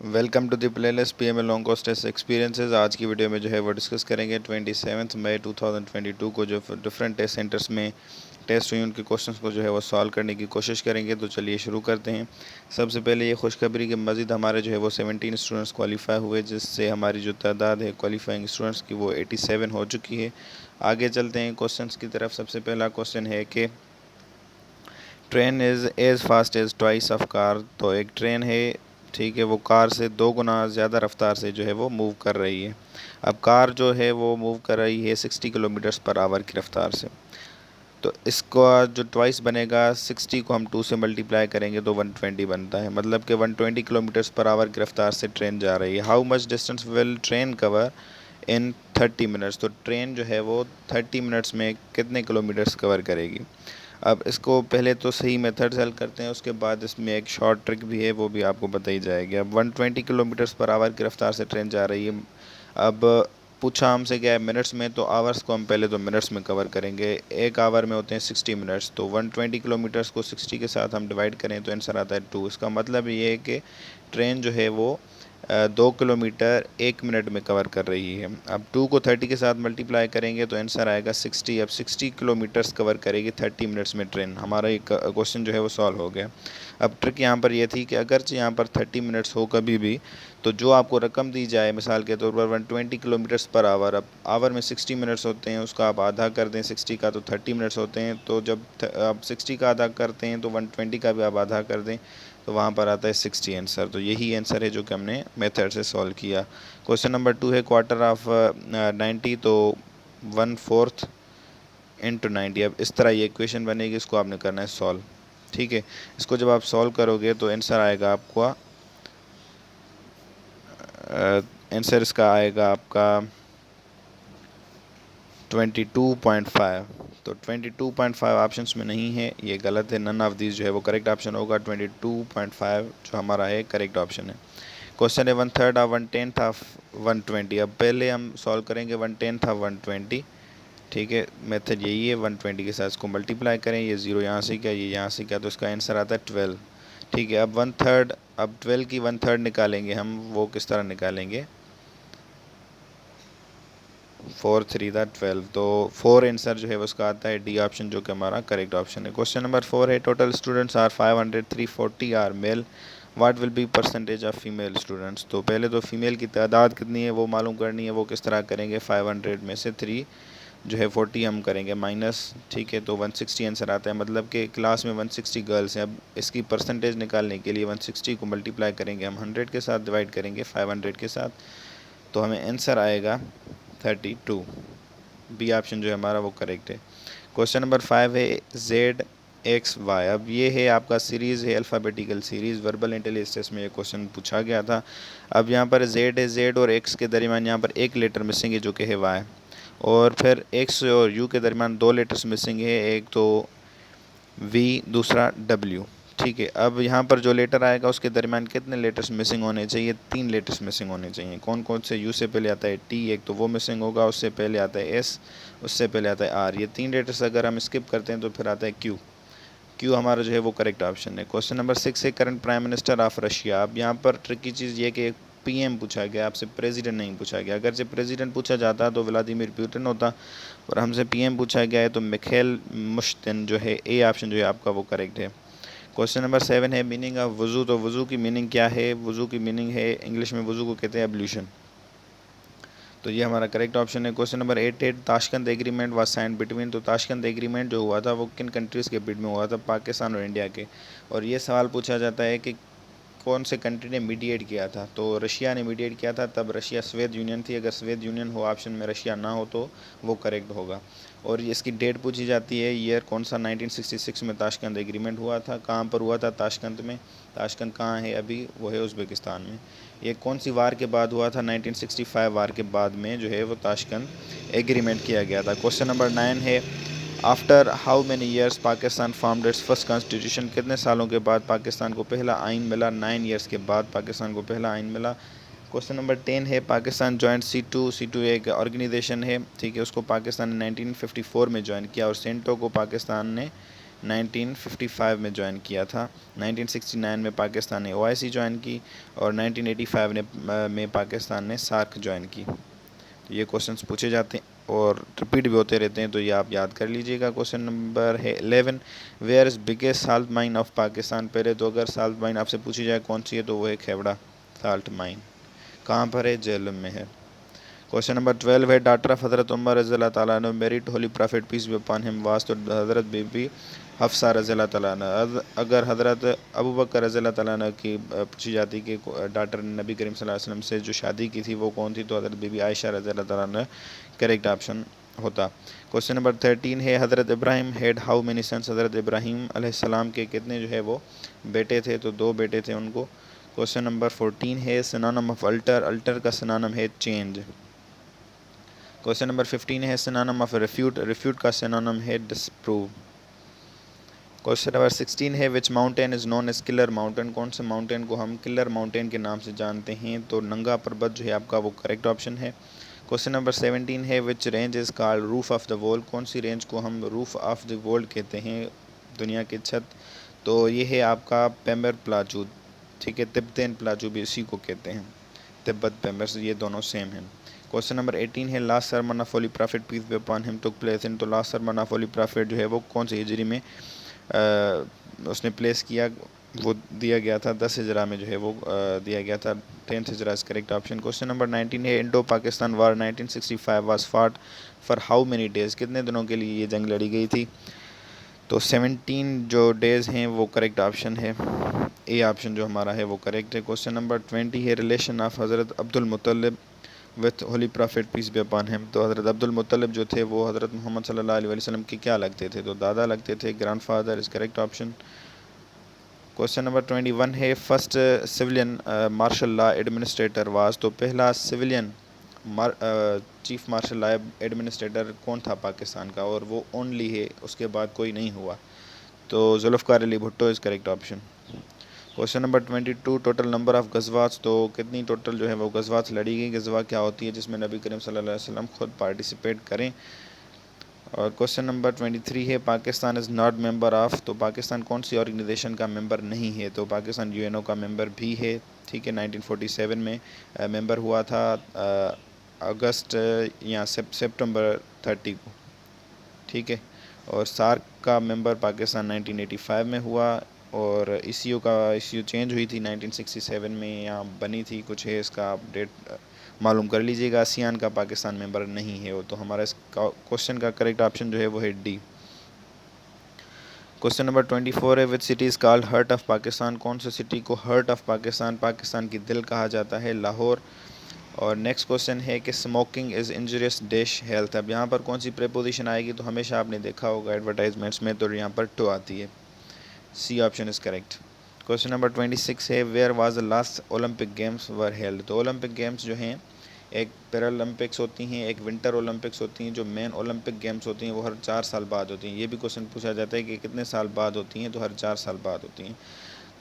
Welcome to the playlist PML long cost test experiences. आज की video में जो है वो डिस्कस करेंगे 27 मई 2022 को जो डिफरेंट टेस्ट सेंटर्स में टेस्ट हुई उनके क्वेश्चंस को जो है वो सॉल्व करने की कोशिश करेंगे। तो चलिए शुरू करते हैं। सबसे पहले ये खुशखबरी कि मज़ीद हमारे जो है वो 17 स्टूडेंट्स क्वालिफाई हुए, जिससे हमारी जो तादाद है क्वालिफाइंग स्टूडेंट्स की वो 87 हो चुकी है। आगे चलते हैं क्वेश्चन की तरफ। सबसे पहला क्वेश्चन है कि train is as fast as twice of car. तो एक ट्रेन है, ठीक है, वो कार से 2 गुना ज़्यादा रफ्तार से जो है वो मूव कर रही है। अब कार जो है वो मूव कर रही है 60 किलोमीटर्स पर आवर की रफ्तार से। तो इसका जो ट्वाइस बनेगा, 60 को हम 2 से मल्टीप्लाई करेंगे तो 120 बनता है, मतलब कि 120 किलोमीटर्स पर आवर की रफ्तार से ट्रेन जा रही है। How much distance will train cover in 30 minutes. तो ट्रेन जो है वो 30 मिनट्स में कितने किलोमीटर्स कवर करेगी। अब इसको पहले तो सही मेथड से हल करते हैं, उसके बाद इसमें एक शॉर्ट ट्रिक भी है, वो भी आपको बताई जाएगी। अब 120 किलोमीटर्स पर आवर की रफ्तार से ट्रेन जा रही है। अब पूछा हमसे क्या है मिनट्स में, तो आवर्स को हम पहले तो मिनट्स में कवर करेंगे। एक आवर में होते हैं 60 मिनट्स, तो 120 किलोमीटर्स को 60 के साथ हम डिवाइड करें तो आंसर आता है 2। इसका मतलब ये है कि ट्रेन जो है वो 2 किलोमीटर 1 मिनट में कवर कर रही है। अब 2 को 30 के साथ मल्टीप्लाई करेंगे तो आंसर आएगा 60। अब 60 किलोमीटर्स कवर करेगी 30 मिनट्स में ट्रेन। हमारा ये क्वेश्चन जो है वो सॉल्व हो गया। अब ट्रिक यहाँ पर ये थी कि अगरचे यहाँ पर 30 मिनट्स हो कभी भी, तो जो आपको रकम दी जाए, मिसाल के तौर पर 120 किलोमीटर्स पर आवर, अब आवर में 60 मिनट्स होते हैं, उसका आप आधा कर दें 60 का तो 30 मिनट्स होते हैं। तो जब आप 60 का आधा करते हैं तो 120 का भी आप आधा कर दें, तो वहाँ पर आता है 60 आंसर। तो यही आंसर है जो कि हमने मेथड से सॉल्व किया। क्वेश्चन नंबर 2 है क्वार्टर ऑफ 90, तो 1/4 इंटू 90। अब इस तरह ये इक्वेशन बनेगी, इसको आपने करना है सॉल्व, ठीक है। इसको जब आप सॉल्व करोगे तो आंसर आएगा आपका, आंसर इसका आएगा आपका 22.5। तो 22.5 ऑप्शंस में नहीं है, ये गलत है। नन ऑफ दीज जो है वो करेक्ट ऑप्शन होगा। 22.5 जो हमारा है करेक्ट ऑप्शन है। क्वेश्चन है 1/3 ऑफ 1/10 ऑफ 120। अब पहले हम सॉल्व करेंगे 1/10 ऑफ 120, ठीक है। मेथड यही है, 120 के साथ इसको मल्टीप्लाई करें, ये 0 यहाँ से क्या, ये यहाँ से क्या, तो इसका आंसर आता है 12, ठीक है। अब 1/3, अब 12 की 1/3 निकालेंगे हम, वो किस तरह निकालेंगे, 4 3 था 12, तो 4 आंसर जो है उसका आता है डी ऑप्शन, जो कि हमारा करेक्ट ऑप्शन है। क्वेश्चन नंबर 4 है total students are 500, 340 are male, what will be percentage of female students. तो पहले तो फीमेल की तादाद कितनी है वो मालूम करनी है। वो किस तरह करेंगे, 500 में से 3 जो है 40 हम करेंगे माइनस, ठीक है, तो 160 आंसर आता है, मतलब कि क्लास में 160 गर्ल्स हैं। अब इसकी परसेंटेज निकालने के लिए 160 को मल्टीप्लाई करेंगे हम 100 के साथ, डिवाइड करेंगे 500 के साथ, तो हमें आंसर आएगा 32। बी ऑप्शन जो है हमारा वो करेक्ट है। क्वेश्चन नंबर 5 है ZXY। अब ये है आपका सीरीज़ है, alphabetical series. Verbal intelligence test में ये क्वेश्चन पूछा गया था। अब यहाँ पर Z है, Z और X के दरमियान यहाँ पर एक लेटर मिसिंग है जो कि है Y, और फिर X और U के दरमियान 2 लेटर्स मिसिंग है, एक तो V, दूसरा W, ठीक है। अब यहाँ पर जो लेटर आएगा उसके दरमियान कितने लेटर्स मिसिंग होने चाहिए, 3 लेटर्स मिसिंग होने चाहिए। कौन कौन से, यू से पहले आता है T, एक तो वो मिसिंग होगा, उससे पहले आता है S, उससे पहले आता है R। ये 3 लेटर्स अगर हम स्किप करते हैं तो फिर आता है Q। Q हमारा जो है वो करेक्ट ऑप्शन है। क्वेश्चन नंबर 6 है current prime minister of Russia. अब यहाँ पर ट्रिकी चीज़ ये कि PM पूछा गया, आपसे प्रेसिडेंट नहीं पूछा गया। अगर से प्रेसिडेंट पूछा जाता तो व्लादिमीर पुतिन होता, और हमसे PM पूछा गया है तो मिखेल मुश्तिन जो है, ए ऑप्शन जो है आपका वो करेक्ट है। क्वेश्चन नंबर 7 है मीनिंग ऑफ वज़ू। तो वज़ू की मीनिंग क्या है, वज़ू की मीनिंग है इंग्लिश में वज़ू को कहते हैं एब्ल्यूशन, तो ये हमारा करेक्ट ऑप्शन है। क्वेश्चन नंबर 8 है Tashkent agreement was sign between. तो ताशकंद एग्रीमेंट जो हुआ था वो किन कंट्रीज़ के बीच में हुआ था, पाकिस्तान और इंडिया के। और ये सवाल पूछा जाता है कि कौन से कंट्री ने मीडिएट किया था, तो रशिया ने मीडिएट किया था। तब रशिया सोवियत यूनियन थी, अगर सोवियत यूनियन हो ऑप्शन में, रशिया ना हो तो वो करेक्ट होगा। और इसकी डेट पूछी जाती है, ईयर कौन सा, 1966 में ताशकंद एग्रीमेंट हुआ था। कहाँ पर हुआ था, ताशकंद में। ताशकंद कहाँ है अभी, वो है उज़्बेकिस्तान में। ये कौन सी वार के बाद हुआ था, 1965 वार के बाद में जो है वो ताशकंद एग्रीमेंट किया गया था। क्वेश्चन नंबर 9 है after how many years Pakistan formed it's first constitution. कितने सालों के बाद पाकिस्तान को पहला आइन मिला, 9 ईयर्स के बाद पाकिस्तान को पहला आइन मिला। क्वेश्चन नंबर 10 है पाकिस्तान जॉइंट C2। C2 एक ऑर्गेनाइजेशन है, ठीक है, उसको पाकिस्तान ने 1954 में ज्वाइन किया, और सेंटो को पाकिस्तान ने 1955 में ज्वाइन किया था। 1969 में पाकिस्तान ने OIC ज्वाइन की और 1985 में पाकिस्तान ने सार्क ज्वाइन की। तो ये क्वेश्चंस पूछे जाते हैं और रिपीट भी होते रहते हैं, तो ये आप याद कर लीजिएगा। क्वेश्चन नंबर है 11, where is biggest salt mine of Pakistan. पहले तो अगर साल्ट माइन आपसे पूछी जाए कौन सी है तो वो है खेवड़ा साल्ट माइन। कहाँ पर है? जेहलम में है। क्वेश्चन नंबर 12 है, डॉटर ऑफ हज़रत उमर रज़ी अल्लाह तआला अन्हु married holy prophet peace be upon him was, तो हज़रत बीबी हफ्सा रज़ी अल्लाह तआला अन्हा। अगर हज़रत अबू बकर रज़ी अल्लाह तआला अन्हु की पूछी जाती कि डॉटर नबी करीम सल्लल्लाहु अलैहि वसल्लम से जो शादी की थी वो कौन थी, तो हज़रत बीबी आयशा रज़ी अल्लाह तआला अन्हा करेक्ट ऑप्शन होता। क्वेश्चन नंबर 13 है, Hazrat Ibrahim had how many sons. Hazrat Ibrahim अलैहिस्सलाम के कितने जो है वो बेटे थे, तो 2 बेटे थे उनको। क्वेश्चन नंबर 14 है, सिनोनिम ऑफ अल्टर। अल्टर का सिनोनिम है चेंज। क्वेश्चन नंबर 15 है, सिनोनिम ऑफ रिफ्यूट। रिफ्यूट का सिनोनिम है डिसप्रूव। क्वेश्चन नंबर 16 है, which mountain is known as killer mountain. कौन से माउंटेन को हम किलर माउंटेन के नाम से जानते हैं, तो नंगा पर्वत जो है आपका वो करेक्ट ऑप्शन है। क्वेश्चन नंबर 17 है, which range is called roof of the world. कौन सी रेंज को हम रूफ ऑफ द वर्ल्ड कहते हैं, दुनिया की छत, तो ये है आपका पेमर प्लाचू। ठीक है, तिब्बतन प्लाचू भी इसी को कहते हैं, तिब्बत पेमर, ये दोनों सेम हैं। क्वेश्चन नंबर 18 है, last sermon of holy prophet peace be upon him took place in. तो last sermon of holy prophet जो है वो कौन सी हिजरी में उसने प्लेस किया, वो दिया गया था 10 हिजरा में जो है वो दिया गया था। 10th Hijra is correct option. Question number 19 है, Indo Pakistan war 1965 was fought for how many days. कितने दिनों के लिए ये जंग लड़ी गई थी, तो 17 जो डेज़ हैं वो करेक्ट ऑप्शन है। ए ऑप्शन जो हमारा है वो करेक्ट है। क्वेश्चन नंबर 20 है, relation of Hazrat Abdul Muttalib with holy prophet peace be upon him. तो हज़रत अब्दुल मुत्तलिब जो थे वो हज़रत मोहम्मद सल्लल्लाहु अलैहि वसल्लम के क्या लगते थे, तो दादा लगते थे, grandfather is correct option. Question number 21 है, first civilian martial law administrator was. तो पहला civilian chief martial law administrator कौन था पाकिस्तान का, और वो ओनली है, उसके बाद कोई नहीं हुआ, तो Zulfikar Ali Bhutto is correct option. Question number 22, total number of Ghazwat. तो कितनी टोटल जो है वो गज़वात लड़ी गई। गज़वा क्या होती है, जिसमें नबी करीम सल्लल्लाहु अलैहि वसल्लम खुद पार्टिसिपेट करें। और क्वेश्चन नंबर 23 है, Pakistan is not member of. तो पाकिस्तान कौन सी ऑर्गेनाइजेशन का मेंबर नहीं है, तो पाकिस्तान UNO का मेंबर भी है। ठीक है, 1947 में मेंबर हुआ था, अगस्त या सितंबर 30 को। ठीक है, और सार्क का मेंबर पाकिस्तान 1985 में हुआ, और ECU का ECU चेंज हुई थी 1967 में, या बनी थी कुछ है, इसका अपडेट मालूम कर लीजिएगा। आसियान का पाकिस्तान मेंबर नहीं है वो, तो हमारा इस क्वेश्चन का करेक्ट ऑप्शन जो है वो है डी। क्वेश्चन नंबर 24 है, which city is called heart of Pakistan. कौन सी सिटी को हार्ट ऑफ पाकिस्तान, पाकिस्तान की दिल कहा जाता है, लाहौर। और नेक्स्ट क्वेश्चन है कि smoking is injurious dash health. अब यहाँ पर कौन सी प्रेपोजिशन आएगी, तो हमेशा आपने देखा होगा एडवर्टाइजमेंट्स में, तो यहाँ पर टू आती है, C option is correct. Question number 26 है, where was the last Olympic games were held. तो ओलंपिक गेम्स जो हैं, एक पैरालंपिक्स होती हैं, एक विंटर ओलंपिक्स होती हैं, जो मेन ओलंपिक गेम्स होती हैं वो हर 4 साल बाद होती हैं। ये भी क्वेश्चन पूछा जाता है कि कितने साल बाद होती हैं, तो हर 4 साल बाद होती हैं।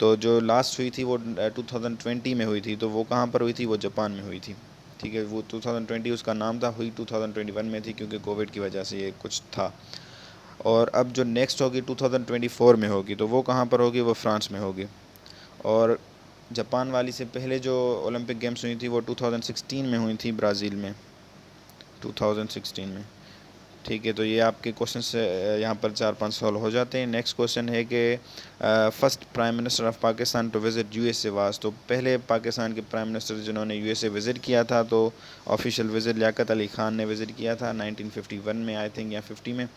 तो जो लास्ट हुई थी वो 2020 में हुई थी, तो वो कहाँ पर हुई थी, वो जापान में हुई थी। ठीक है, वो 2020 उसका नाम था, हुई 2021 में थी, क्योंकि कोविड की वजह से ये कुछ था। और अब जो नेक्स्ट होगी 2024 में होगी, तो वो कहाँ पर होगी, वो फ्रांस में होगी। और जापान वाली से पहले जो ओलंपिक गेम्स हुई थी वो 2016 में हुई थी, ब्राज़ील में, 2016 में। ठीक है, तो ये आपके क्वेश्चन से यहाँ पर 4-5 सवाल हो जाते हैं। नेक्स्ट क्वेश्चन है कि first prime minister of Pakistan to visit USA was. तो पहले पाकिस्तान के प्राइम मिनिस्टर जिन्होंने USA विज़िट किया था, तो ऑफिशियल विज़िट लियाकत अली ख़ान ने विज़िट किया था 1951 में, आई थिंक, या 50 में।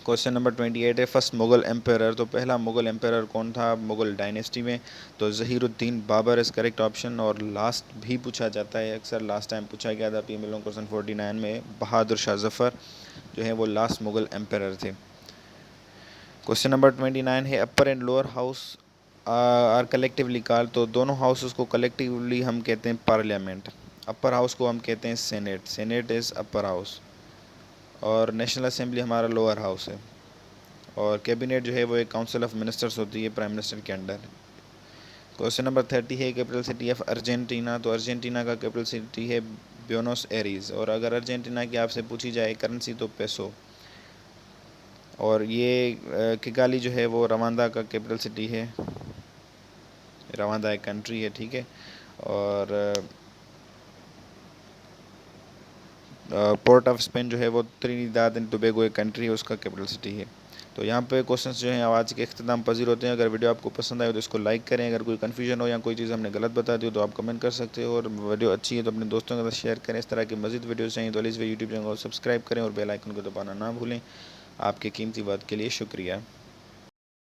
क्वेश्चन नंबर 28 है, फर्स्ट मुग़ल एम्पायर। तो पहला मुग़ल एम्पायर कौन था मुग़ल डायनेस्टी में, तो Zahiruddin Babur is correct option. और लास्ट भी पूछा जाता है अक्सर, लास्ट टाइम पूछा गया था PML क्वेश्चन 49 में, बहादुर शाह ज़फ़र जो है वो लास्ट मुग़ल एम्पायर थे। क्वेश्चन नंबर 29 है, upper and lower house are collectively called. तो दोनों हाउसेस को कलेक्टिवली हम कहते हैं पार्लियामेंट। अपर हाउस को हम कहते हैं senate, senate is upper house, और नेशनल असेंबली हमारा लोअर हाउस है। और कैबिनेट जो है वो एक काउंसिल ऑफ मिनिस्टर्स होती है प्राइम मिनिस्टर के अंडर। क्वेश्चन नंबर 30 है, कैपिटल सिटी ऑफ अर्जेंटीना। तो अर्जेंटीना का कैपिटल सिटी है ब्यूनोस एरीज़। और अगर अर्जेंटीना की आपसे पूछी जाए करेंसी, तो पेसो। और ये किगाली जो है वो रवांडा का कैपिटल सिटी है। रवांडा एक कंट्री है, ठीक है। और पोर्ट ऑफ स्पेन जो है वो त्रिनिदाद एंड टोबैगो एक कंट्री है, उसका कैपिटल सिटी है। तो यहाँ पे क्वेश्चंस जो हैं आज के अख्ताम पजीर होते हैं। अगर वीडियो आपको पसंद आए तो इसको लाइक करें। अगर कोई कन्फ्यूजन हो या कोई चीज़ हमने गलत बता दी हो तो आप कमेंट कर सकते हो। और वीडियो अच्छी है तो अपने दोस्तों के साथ शेयर करें। इस तरह की मज़ीद वीडियोज़ चाहिए तो अलीस यूट्यूब चैनल को सब्सक्राइब करें और बेल आइकन को दबाना ना भूलें। आपके कीमती बात के लिए शुक्रिया।